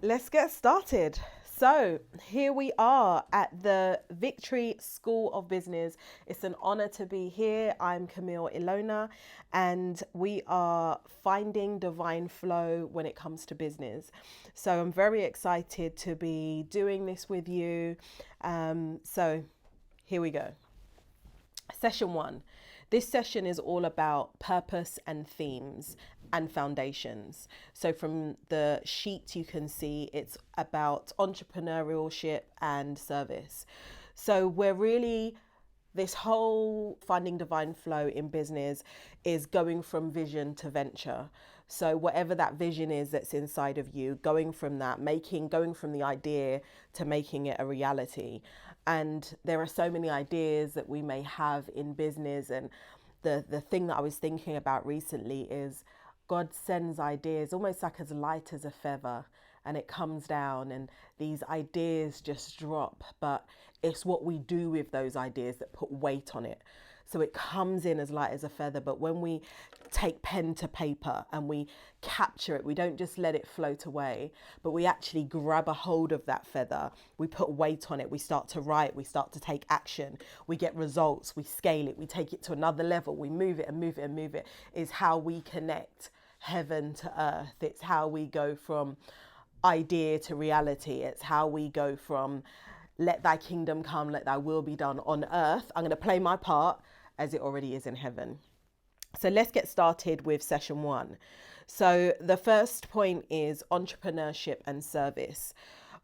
Let's get started. So here we are at the Victory School of Business. It's an honor to be here. I'm Camelle Ilona, and we are finding divine flow when it comes to business. So I'm very excited to be doing this with you. So here we go. Session 1. This session is all about purpose and themes and foundations. So from the sheet you can see it's about entrepreneurship and service. So we're really, this whole finding divine flow in business is going from vision to venture. So whatever that vision is that's inside of you, going from that, going from the idea to making it a reality. And there are so many ideas that we may have in business. And the thing that I was thinking about recently is God sends ideas almost like as light as a feather, and it comes down and these ideas just drop. But it's what we do with those ideas that put weight on it. So it comes in as light as a feather, but when we take pen to paper and we capture it, we don't just let it float away, but we actually grab a hold of that feather. We put weight on it. We start to write. We start to take action. We get results. We scale it. We take it to another level. We move it and move it and move it. Is how we connect heaven to earth. It's how we go from idea to reality. It's how we go from let thy kingdom come, let thy will be done on earth. I'm going to play my part as it already is in heaven. So let's get started with session 1. So the first point is entrepreneurship and service.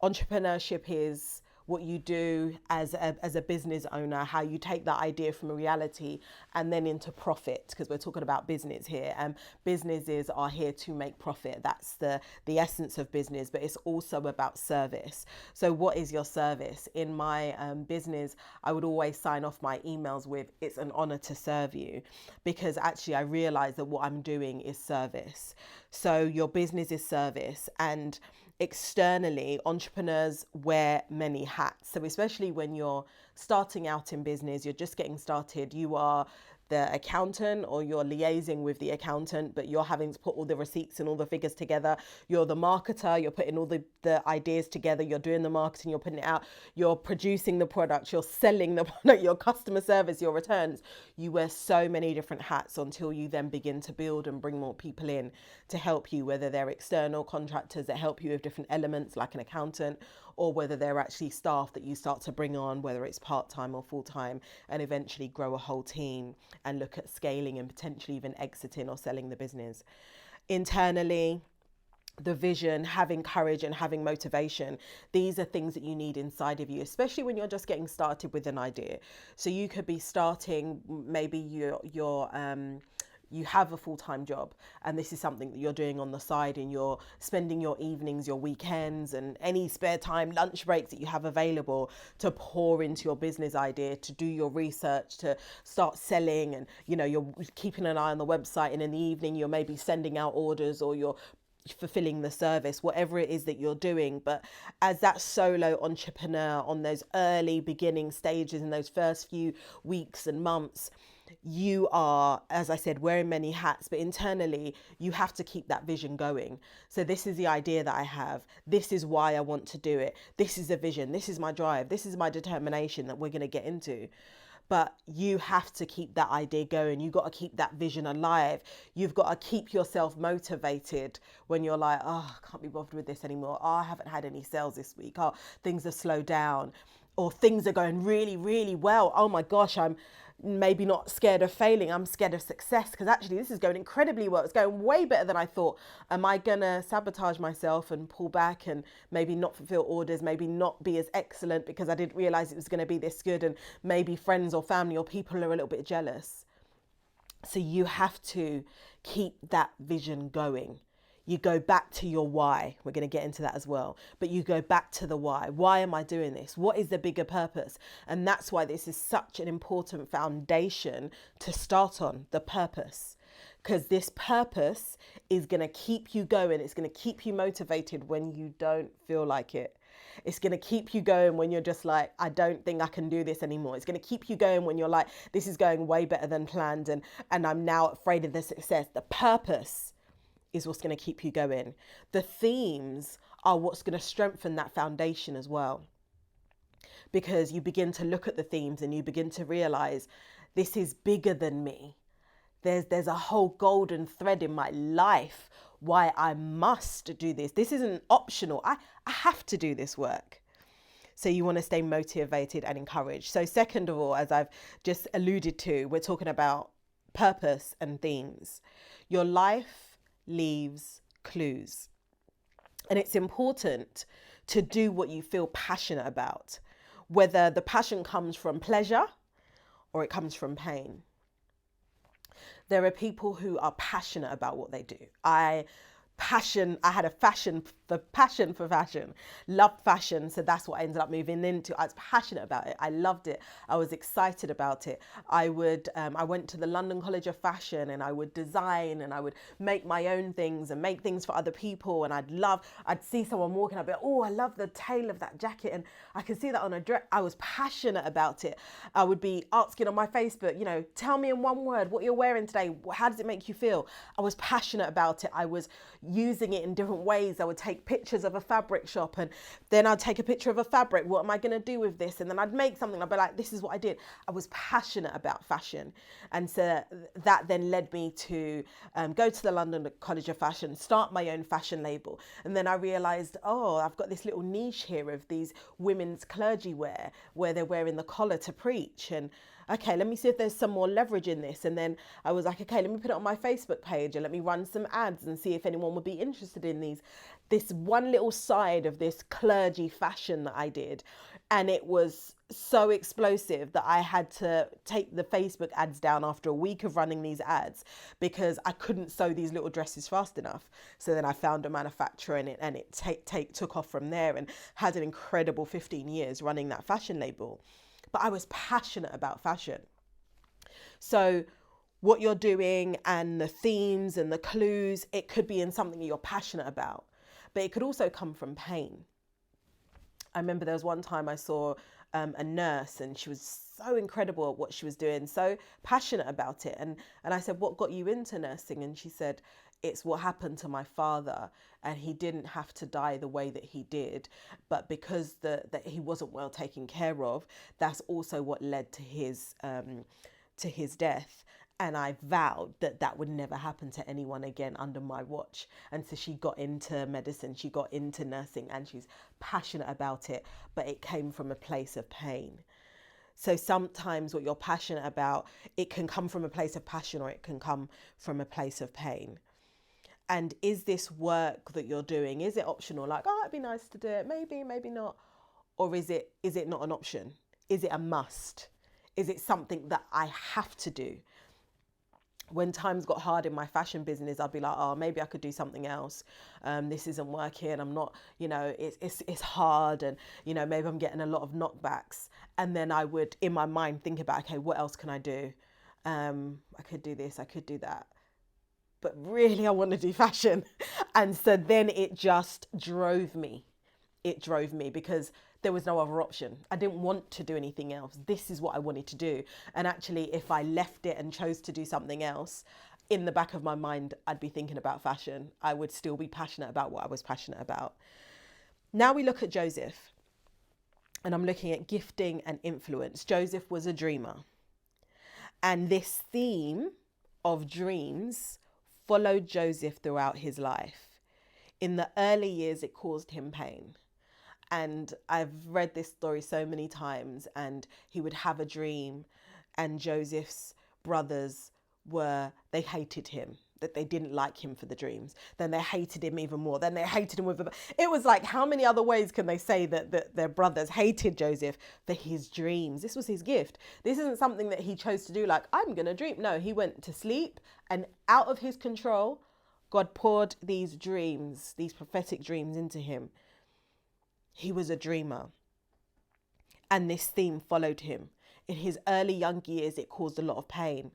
Entrepreneurship is what you do as a business owner, how you take that idea from a reality and then into profit, because we're talking about business here. And businesses are here to make profit. That's the essence of business, but it's also about service. So what is your service? In my business, I would always sign off my emails with, it's an honor to serve you, because actually I realize that what I'm doing is service. So your business is service, and externally, entrepreneurs wear many hats. So especially when you're starting out in business, you're just getting started, you are the accountant or you're liaising with the accountant, but you're having to put all the receipts and all the figures together. You're the marketer, you're putting all the ideas together, you're doing the marketing, you're putting it out, you're producing the product, you're selling the product, your customer service, your returns. You wear so many different hats until you then begin to build and bring more people in to help you, whether they're external contractors that help you with different elements like an accountant, or whether they're actually staff that you start to bring on, whether it's part-time or full-time, and eventually grow a whole team and look at scaling and potentially even exiting or selling the business. Internally, the vision, having courage and having motivation. These are things that you need inside of you, especially when you're just getting started with an idea. So you could be starting, maybe you have a full-time job and this is something that you're doing on the side, and you're spending your evenings, your weekends and any spare time, lunch breaks that you have available to pour into your business idea, to do your research, to start selling. And you're keeping an eye on the website, and in the evening you're maybe sending out orders or you're fulfilling the service, whatever it is that you're doing. But as that solo entrepreneur on those early beginning stages, in those first few weeks and months, you are, as I said, wearing many hats, but internally you have to keep that vision going. So this is the idea that I have. This is why I want to do it. This is a vision. This is my drive. This is my determination that we're going to get into. But you have to keep that idea going. You've got to keep that vision alive. You've got to keep yourself motivated when you're like, oh, I can't be bothered with this anymore. Oh, I haven't had any sales this week. Oh, things have slowed down. Or things are going really, really well. Oh my gosh, I'm maybe not scared of failing. I'm scared of success, because actually this is going incredibly well. It's going way better than I thought. Am I going to sabotage myself and pull back and maybe not fulfill orders, maybe not be as excellent because I didn't realize it was going to be this good, and maybe friends or family or people are a little bit jealous? So you have to keep that vision going. You go back to your why. We're going to get into that as well. But you go back to the why. Why am I doing this? What is the bigger purpose? And that's why this is such an important foundation to start on, the purpose. Because this purpose is going to keep you going. It's going to keep you motivated when you don't feel like it. It's going to keep you going when you're just like, I don't think I can do this anymore. It's going to keep you going when you're like, this is going way better than planned, and I'm now afraid of the success. The purpose is what's going to keep you going. The themes are what's going to strengthen that foundation as well. Because you begin to look at the themes and you begin to realize this is bigger than me. There's a whole golden thread in my life why I must do this. This isn't optional. I have to do this work. So you want to stay motivated and encouraged. So second of all, as I've just alluded to, we're talking about purpose and themes. Your life leaves clues. And it's important to do what you feel passionate about, whether the passion comes from pleasure or it comes from pain. There are people who are passionate about what they do. I had a passion for fashion, loved fashion. So that's what I ended up moving into. I was passionate about it. I loved it. I was excited about it. I went to the London College of Fashion and I would design and I would make my own things and make things for other people. And I'd see someone walking, I'd be like, oh, I love the tail of that jacket. And I can see that on a dress. I was passionate about it. I would be asking on my Facebook, tell me in one word what you're wearing today. How does it make you feel? I was passionate about it. I was using it in different ways. I would take pictures of a fabric shop and then I'd take a picture of a fabric. What am I going to do with this? And then I'd make something. I'd be like, this is what I did. I was passionate about fashion. And so that then led me to go to the London College of Fashion, start my own fashion label. And then I realized, I've got this little niche here of these women's clergy wear where they're wearing the collar to preach. And okay, let me see if there's some more leverage in this. And then I was like, okay, let me put it on my Facebook page and let me run some ads and see if anyone would be interested in this one little side of this clergy fashion that I did. And it was so explosive that I had to take the Facebook ads down after a week of running these ads because I couldn't sew these little dresses fast enough. So then I found a manufacturer and it took off from there and had an incredible 15 years running that fashion label. But I was passionate about fashion. So what you're doing and the themes and the clues, it could be in something you're passionate about, but it could also come from pain. I remember there was one time I saw a nurse and she was so incredible at what she was doing, so passionate about it. And I said, what got you into nursing? And she said, it's what happened to my father, and he didn't have to die the way that he did, but because that he wasn't well taken care of, that's also what led to his death. And I vowed that would never happen to anyone again under my watch. And so she got into medicine, she got into nursing, and she's passionate about it, but it came from a place of pain. So sometimes what you're passionate about, it can come from a place of passion or it can come from a place of pain. And is this work that you're doing, is it optional? Like, it'd be nice to do it. Maybe, maybe not. Or is it not an option? Is it a must? Is it something that I have to do? When times got hard in my fashion business, I'd be like, maybe I could do something else. This isn't working. I'm not, it's hard. And, maybe I'm getting a lot of knockbacks. And then I would, in my mind, think about, okay, what else can I do? I could do this, I could do that. But really, I want to do fashion. And so then it just drove me. It drove me because there was no other option. I didn't want to do anything else. This is what I wanted to do. And actually, if I left it and chose to do something else, in the back of my mind, I'd be thinking about fashion. I would still be passionate about what I was passionate about. Now we look at Joseph. And I'm looking at gifting and influence. Joseph was a dreamer. And this theme of dreams followed Joseph throughout his life. In the early years, it caused him pain. And I've read this story so many times, and he would have a dream and Joseph's brothers they hated him, that they didn't like him for the dreams. Then they hated him even more. Then they hated him it was like, how many other ways can they say that their brothers hated Joseph for his dreams? This was his gift. This isn't something that he chose to do, like, I'm going to dream. No, he went to sleep, and out of his control, God poured these dreams, these prophetic dreams into him. He was a dreamer. And this theme followed him. In his early young years, it caused a lot of pain.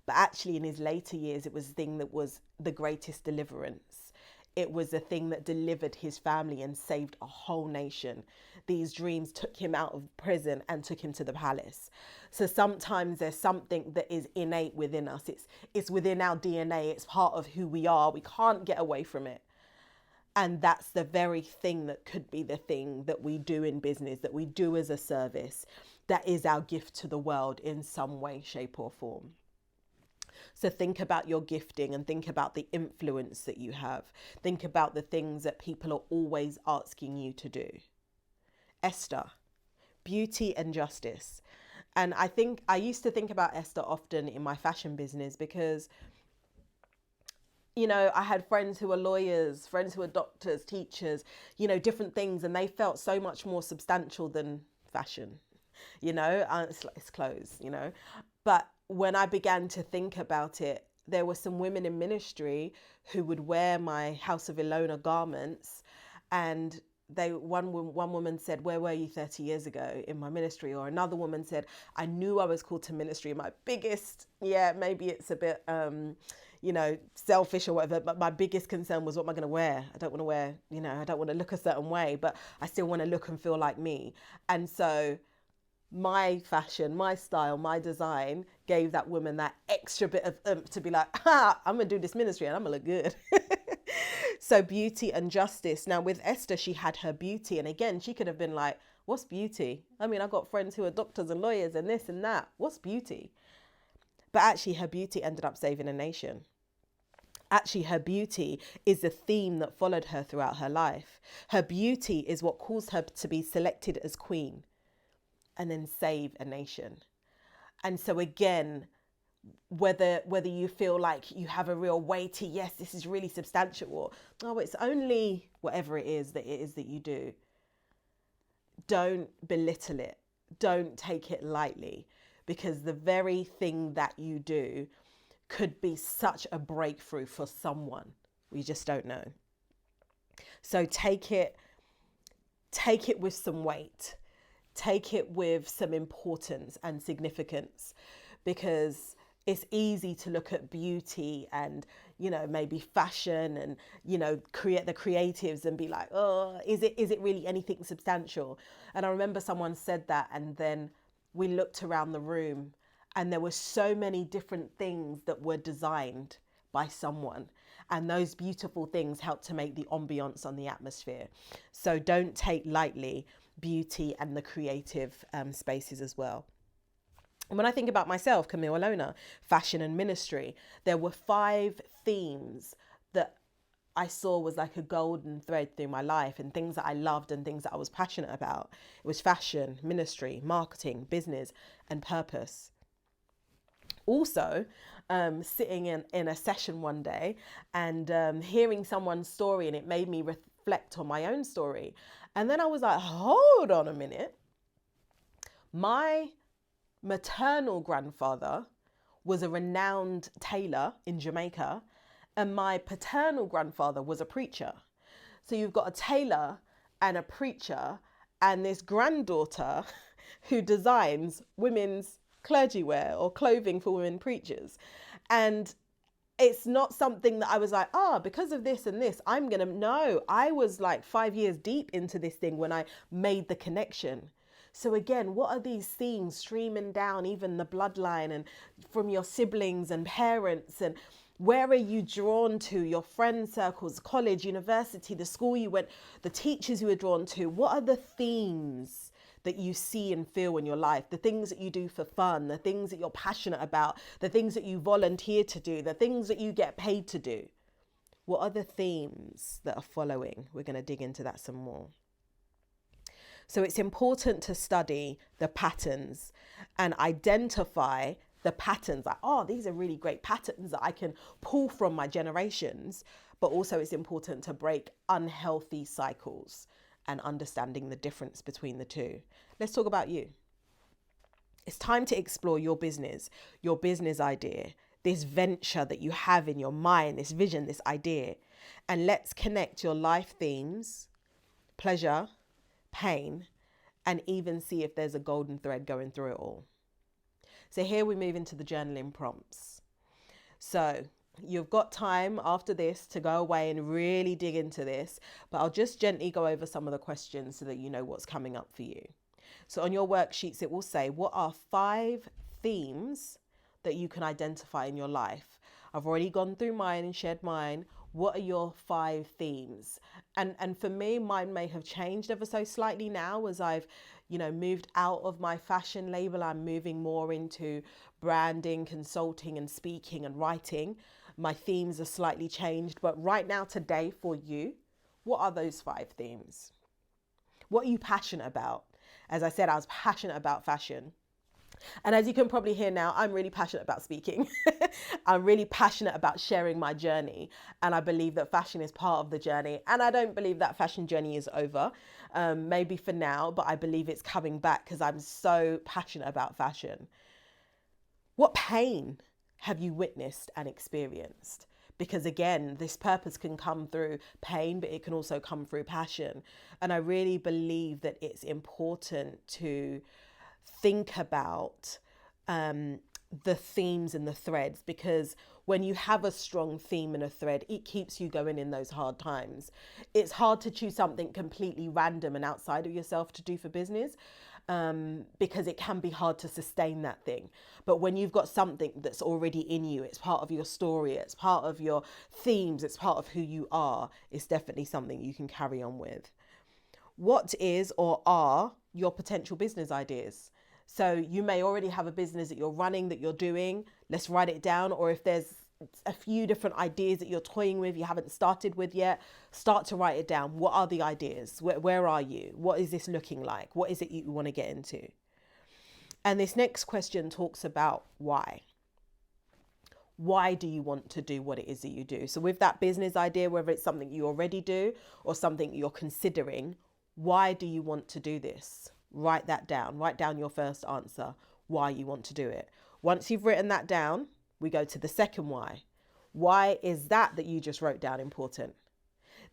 But actually, in his later years, it was the thing that was the greatest deliverance. It was the thing that delivered his family and saved a whole nation. These dreams took him out of prison and took him to the palace. So sometimes there's something that is innate within us. It's within our DNA. It's part of who we are. We can't get away from it. And that's the very thing that could be the thing that we do in business, that we do as a service, that is our gift to the world in some way, shape, or form. So think about your gifting and think about the influence that you have. Think about the things that people are always asking you to do. Esther, beauty and justice. And I used to think about Esther often in my fashion business because, I had friends who were lawyers, friends who were doctors, teachers, different things. And they felt so much more substantial than fashion, it's clothes, But when I began to think about it, there were some women in ministry who would wear my House of Ilona garments, and one woman said, "Where were you 30 years ago in my ministry?" Or another woman said, "I knew I was called to ministry. My biggest, maybe it's a bit, selfish or whatever, but my biggest concern was, what am I going to wear? I don't want to wear, I don't want to look a certain way, but I still want to look and feel like me." And so my fashion, my style, my design gave that woman that extra bit of oomph to be like, I'm going to do this ministry and I'm going to look good. So beauty and justice. Now with Esther, she had her beauty. And again, she could have been like, what's beauty? I mean, I've got friends who are doctors and lawyers and this and that. What's beauty? But actually her beauty ended up saving a nation. Actually, her beauty is the theme that followed her throughout her life. Her beauty is what caused her to be selected as queen and then save a nation. And so again, whether you feel like you have a real weighty, yes, this is really substantial, or, oh, it's only whatever it is that you do, don't belittle it. Don't take it lightly, because the very thing that you do could be such a breakthrough for someone. We just don't know. So take it with some weight. Take it with some importance and significance, because it's easy to look at beauty and, maybe fashion and, create the creatives and be like, oh, is it really anything substantial? And I remember someone said that, and then we looked around the room and there were so many different things that were designed by someone. And those beautiful things help to make the ambiance on the atmosphere. So don't take lightly beauty and the creative spaces as well. And when I think about myself, Camelle Ilona, fashion and ministry, there were 5 themes that I saw was like a golden thread through my life, and things that I loved and things that I was passionate about. It was fashion, ministry, marketing, business, and purpose. Also, sitting in a session one day and hearing someone's story, and it made me reflect on my own story. And then I was like, hold on a minute. My maternal grandfather was a renowned tailor in Jamaica, and my paternal grandfather was a preacher. So you've got a tailor and a preacher and this granddaughter who designs women's clergy wear or clothing for women preachers. And it's not something that I was like, because of this and this, I'm going to know. I was like 5 years deep into this thing when I made the connection. So again, what are these themes streaming down, even the bloodline and from your siblings and parents, and where are you drawn to, your friend circles, college, university, the school you went, the teachers you were drawn to? What are the themes that you see and feel in your life, the things that you do for fun, the things that you're passionate about, the things that you volunteer to do, the things that you get paid to do? What are the themes that are following? We're going to dig into that some more. So it's important to study the patterns and identify the patterns, like, these are really great patterns that I can pull from my generations. But also it's important to break unhealthy cycles and understanding the difference between the two. Let's talk about you. It's time to explore your business idea, this venture that you have in your mind, this vision, this idea. And let's connect your life themes, pleasure, pain, and even see if there's a golden thread going through it all. So here we move into the journaling prompts. So you've got time after this to go away and really dig into this, but I'll just gently go over some of the questions so that you know what's coming up for you. So on your worksheets, it will say, what are 5 themes that you can identify in your life? I've already gone through mine and shared mine. What are your 5 themes? And for me, mine may have changed ever so slightly now as I've, moved out of my fashion label. I'm moving more into branding, consulting and speaking and writing. My themes are slightly changed, but right now today for you, what are those 5 themes? What are you passionate about? As I said, I was passionate about fashion. And as you can probably hear now, I'm really passionate about speaking. I'm really passionate about sharing my journey. And I believe that fashion is part of the journey. And I don't believe that fashion journey is over, maybe for now, but I believe it's coming back because I'm so passionate about fashion. What pain have you witnessed and experienced? Because again, this purpose can come through pain, but it can also come through passion. And I really believe that it's important to think about the themes and the threads, because when you have a strong theme and a thread, it keeps you going in those hard times. It's hard to choose something completely random and outside of yourself to do for business, because it can be hard to sustain that thing. But when you've got something that's already in you, it's part of your story, it's part of your themes, it's part of who you are, it's definitely something you can carry on with. What is or are your potential business ideas? So you may already have a business that you're running, that you're doing. Let's write it down. Or if there's a few different ideas that you're toying with, you haven't started with yet, start to write it down. What are the ideas? Where are you? What is this looking like? What is it you want to get into? And this next question talks about why. Why do you want to do what it is that you do? So with that business idea, whether it's something you already do or something you're considering, why do you want to do this? Write that down. Write down your first answer, why you want to do it. Once you've written that down, we go to the second why. Why is that you just wrote down important?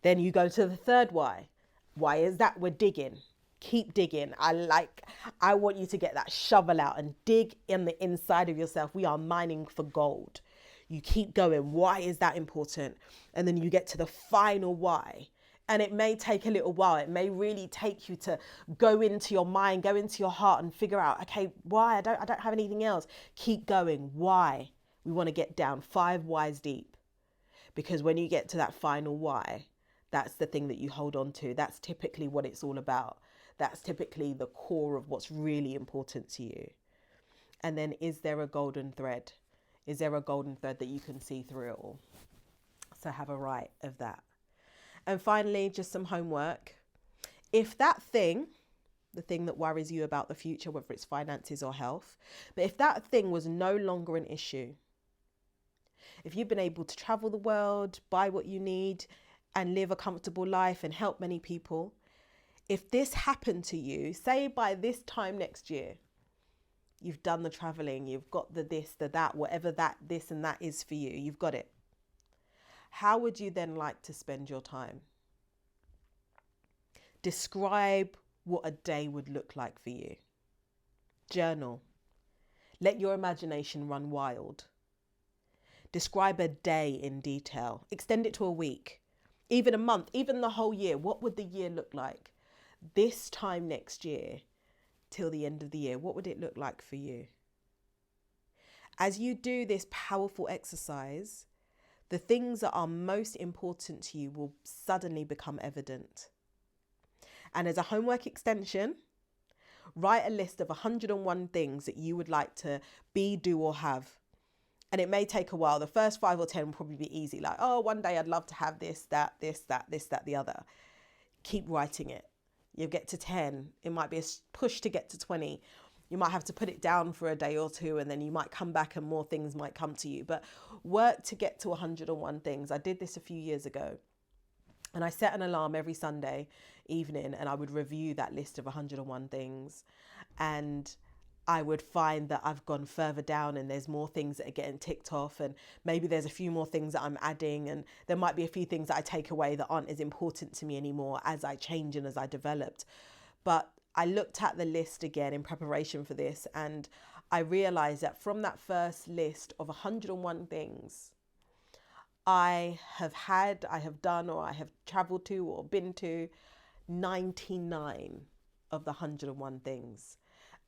Then you go to the third why. Why is that? We're digging. Keep digging. I want you to get that shovel out and dig in the inside of yourself. We are mining for gold. You keep going. Why is that important? And then you get to the final why. And it may take a little while. It may really take you to go into your mind, go into your heart and figure out, okay, why? I don't have anything else. Keep going. Why? We want to get down 5 whys deep. Because when you get to that final why, that's the thing that you hold on to. That's typically what it's all about. That's typically the core of what's really important to you. And then, is there a golden thread? Is there a golden thread that you can see through it all? So have a write of that. And finally, just some homework. If that thing, the thing that worries you about the future, whether it's finances or health, but if that thing was no longer an issue, if you've been able to travel the world, buy what you need and live a comfortable life and help many people, if this happened to you, say by this time next year, you've done the traveling, you've got the this, the that, whatever that, this and that is for you, you've got it. How would you then like to spend your time? Describe what a day would look like for you. Journal. Let your imagination run wild. Describe a day in detail. Extend it to a week, even a month, even the whole year. What would the year look like? This time next year till the end of the year, what would it look like for you? As you do this powerful exercise, the things that are most important to you will suddenly become evident. And as a homework extension, write a list of 101 things that you would like to be, do, or have. And it may take a while. The first 5 or 10 will probably be easy. Like, oh, one day I'd love to have this, that, the other. Keep writing it. You'll get to 10. It might be a push to get to 20. You might have to put it down for a day or two, and then you might come back and more things might come to you. But work to get to 101 things. I did this a few years ago, and I set an alarm every Sunday evening, and I would review that list of 101 things. And I would find that I've gone further down and there's more things that are getting ticked off, and maybe there's a few more things that I'm adding, and there might be a few things that I take away that aren't as important to me anymore as I change and as I developed. But I looked at the list again in preparation for this, and I realized that from that first list of 101 things, I have done, or I have traveled to or been to 99 of the 101 things.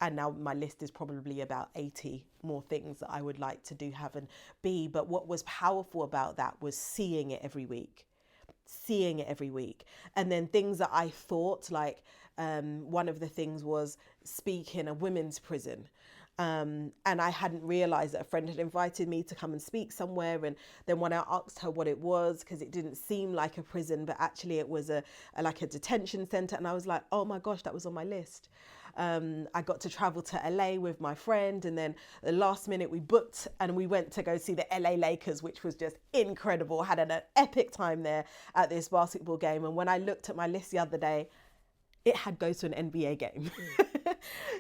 And now my list is probably about 80 more things that I would like to do, have, and be. But what was powerful about that was seeing it every week. And then things that I thought, like one of the things was speak in a women's prison. And I hadn't realized that a friend had invited me to come and speak somewhere. And then when I asked her what it was, because it didn't seem like a prison, but actually it was like a detention center. And I was like, oh my gosh, that was on my list. I got to travel to LA with my friend, and then the last minute we booked and we went to go see the LA Lakers, which was just incredible. Had an epic time there at this basketball game. And when I looked at my list the other day, it had go to an NBA game.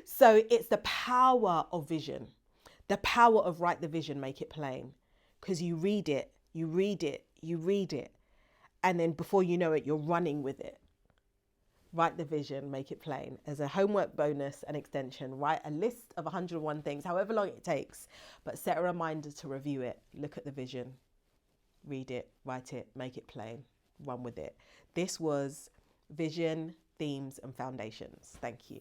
So it's the power of vision, the power of write the vision, make it plain, because you read it, and then before you know it, you're running with it. Write the vision, make it plain. As a homework bonus and extension, write a list of 101 things, however long it takes, but set a reminder to review it. Look at the vision, read it, write it, make it plain, run with it. This was Vision, Themes and Foundations. Thank you.